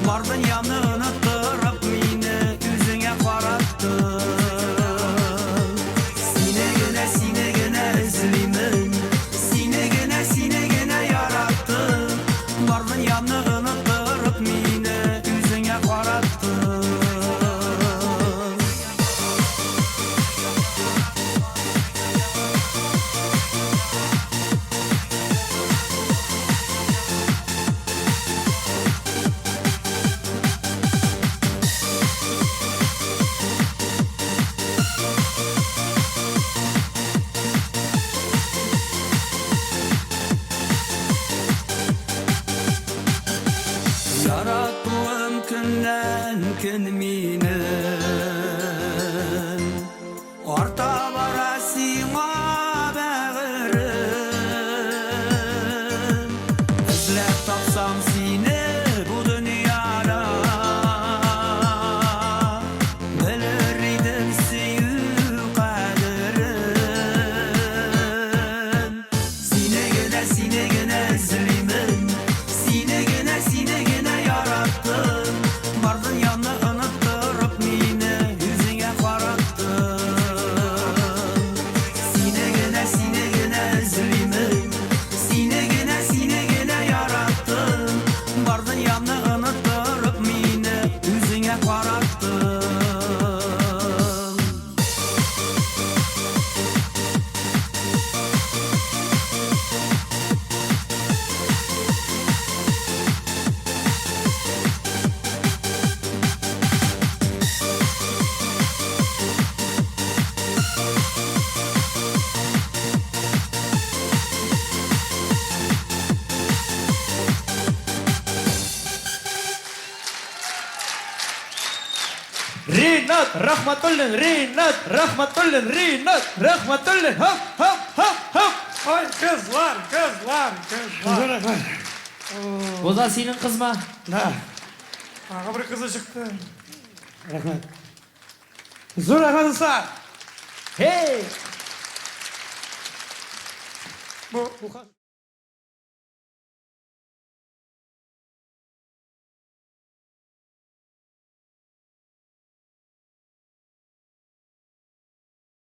Vardın yanını tırıp mini yüzüne karattın. Sine gene özlümin, sine gene yarattın. Vardın yanını tırıp mini yüzüne karattın. Yarattığım günden gün minin orta barasıma bağırım. İzlep tapsam seni bu dünyada, bilir idim süyü kaderim. Sine gene özlümin, sine gene yarattın. Vardın yanını tırıp mini yüzüne karattın. Sine gene özlümin, sine gene yarattın. Vardın yanını tırıp mini yüzüne karattın. Rinat rahmatullin, Rinat rahmatullin, Rinat rahmatullin. Hop hop hop hop. Ay kızlar. Bu da senin kız mı? Da. Ağa bir kızı çıktı. Rahmet. Zor efendisi. Hey. Bu